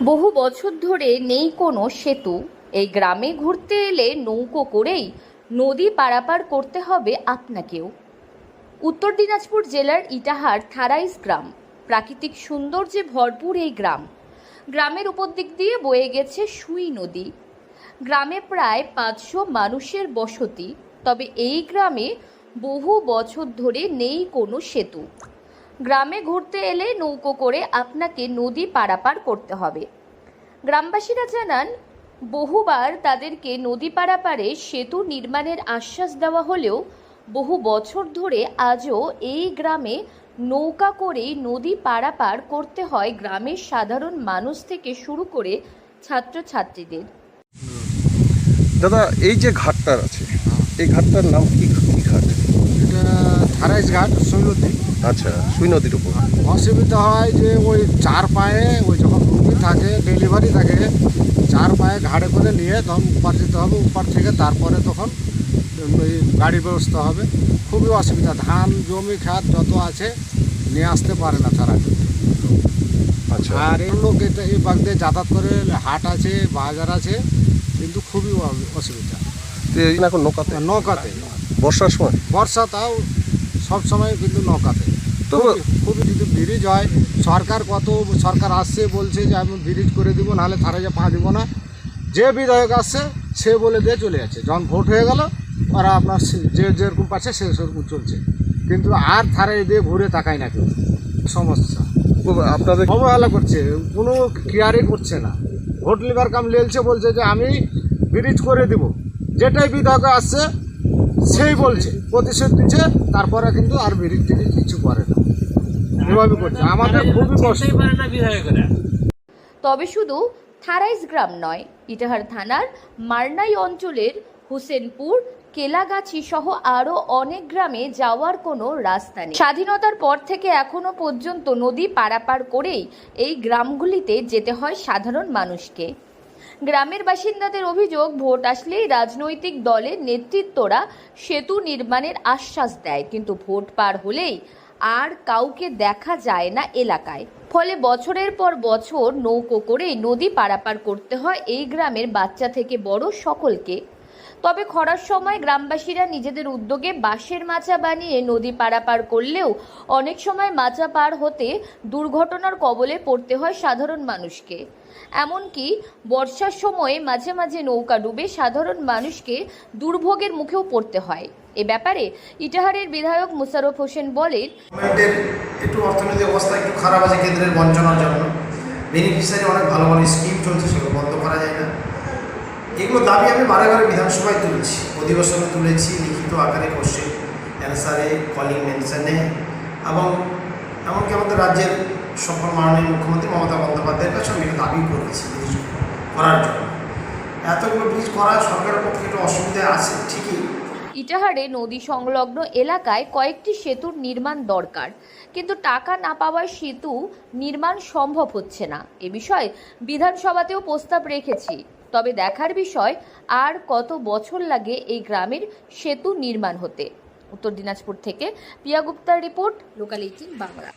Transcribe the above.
বহু বছর ধরে নেই কোনো সেতু। এই গ্রামে ঘুরতে এলে নৌকো করেই নদী পারাপার করতে হবে আপনাকেও। উত্তর দিনাজপুর জেলার ইটাহার থারাইজ গ্রাম। প্রাকৃতিক সৌন্দর্যে ভরপুর এই গ্রাম। গ্রামের উপর দিক দিয়ে বয়ে গেছে সুই নদী। গ্রামে প্রায় 500 মানুষের বসতি। তবে এই গ্রামে বহু বছর ধরে নেই কোনো সেতু। গ্রামে ঘুরতে এলে নৌকো করে আপনাকে নদী পারাপার করতে হবে। গ্রামবাসীরা জানান, বহুবার তাদেরকে নদী পারাপারে সেতু নির্মাণের আশ্বাস দেওয়া হলেও বহু বছর ধরে আজও এই গ্রামে নৌকা করেই নদী পারাপার করতে হয় গ্রামের সাধারণ মানুষ থেকে শুরু করে ছাত্রছাত্রীদের। দাদা, এই যে ঘাটটা আছে, এই ঘাটটার নাম কি ঘাট? এটা থারাইজ ঘাট, সুই নদী। আচ্ছা, সুই নদীর উপর অসুবিধা হয় যে ওই চার পায়ে ওই যখন রুগী থাকে, ডেলিভারি থাকে, চার পায়ে ঘাড়ে করে নিয়ে তখন উপার যেতে হবে। উপার থেকে তারপরে তখন ওই গাড়ির ব্যবস্থা হবে। খুবই অসুবিধা, ধান জমি খাত যত আছে নিয়ে আসতে পারে না তারা। আচ্ছা, আর এই লোক এই বাগ দিয়ে যাতায়াত করে, হাট আছে, বাজার আছে, কিন্তু খুবই অসুবিধা। এখন নৌকাতে নৌকাতে বর্ষার সময়, বর্ষা তাও সব সময় কিন্তু নৌকাতে। তো খুবই যদি ব্রিজ হয়, সরকার আসছে বলছে যে আমি ব্রিজ করে দিব, নাহলে থারাইজে পা দিব না। যে বিধায়ক আসছে সে বলে দিয়ে চলে যাচ্ছে। যখন ভোট হয়ে গেল ওরা আপনার যে যেরকম পাচ্ছে সে সেরকম চলছে, কিন্তু আর থারাই দিয়ে ঘুরে তাকায় না কেউ। সমস্যা আপনাদের অবহেলা করছে, কোনো কেয়ারই করছে না। ভোট লিবার কাম লেলছে, বলছে যে আমি ব্রিজ করে দিব। যেটাই বিধায়ক আসছে সেই বলছে, প্রতিশোধ দিচ্ছে, তারপরে কিন্তু আর ব্রিজ টিরিজ কিছু করে না। এভাবে করছে, আমাদের খুবই কষ্ট। তবে শুধু থারাইজ গ্রাম নয়, ইটাহার থানার মারনাই অঞ্চলের হোসেনপুর, কেলাগাছি সহ আরও অনেক গ্রামে যাওয়ার কোনো রাস্তা নেই। স্বাধীনতার পর থেকে এখনো পর্যন্ত নদী পারাপার করেই এই গ্রামগুলিতে যেতে হয় সাধারণ মানুষকে। গ্রামের বাসিন্দাদের অভিযোগ, ভোট আসলেই রাজনৈতিক দলের নেতৃত্বরা সেতু নির্মাণের আশ্বাস দেয়, কিন্তু ভোট পার হলেই আর কাউকে দেখা যায় না এলাকায়। ফলে বছরের পর বছর নৌকো করেই নদী পারাপার করতে হয় এই গ্রামের বাচ্চা থেকে বড় সকলকে। তবে খরার সময় গ্রামবাসীরা নিজেদের উদ্যোগে বাঁশের মাচা বানিয়ে নদী পারাপার করলেও অনেক সময় মাচা পার হতে দুর্ঘটনার কবলে পড়তে হয় সাধারণ মানুষকে। এমনকি বর্ষার সময়ে মাঝে মাঝে নৌকা ডুবে সাধারণ মানুষকে দুর্ভোগের মুখেও পড়তে হয়। এ ব্যাপারে ইটাহারের বিধায়ক মুশারফ হোসেন বলেন, গভর্নমেন্টের একটু অর্থনৈতিক অবস্থা একটু খারাপ আছে কেন্দ্রের বঞ্চনার জন্য। বেনিফিশিয়ারি অনেক ভালো ভালো স্কিম চলছে, সেগুলো বন্ধ করা যায় না। এগুলো দাবি আমি বারে বারে বিধানসভায় তুলেছি, অধিবেশনে তুলেছি, লিখিত আকারে কোশ্চেন অ্যান্সারে, কলিং মেনশনে, এবং এমনকি আমাদের রাজ্যের সফল মাননীয় মুখ্যমন্ত্রী মমতা বন্দ্যোপাধ্যায়ের কাছে আমি দাবি করেছি ব্রিজ করার জন্য। এতগুলো ব্রিজ করা সরকারের পক্ষে একটু অসুবিধা আছে ঠিকই। ইটাহারে নদী সংলগ্ন এলাকায় কয়েকটি সেতুর নির্মাণ দরকার, কিন্তু টাকা না পাওয়ায় সেতু নির্মাণ সম্ভব হচ্ছে না। এ বিষয়ে বিধানসভাতেও প্রস্তাব রেখেছি। তবে দেখার বিষয় আর কত বছর লাগে এই গ্রামের সেতু নির্মাণ হতে। উত্তর দিনাজপুর থেকে পিয়া গুপ্তার রিপোর্ট, লোকাল 18 বাংলা।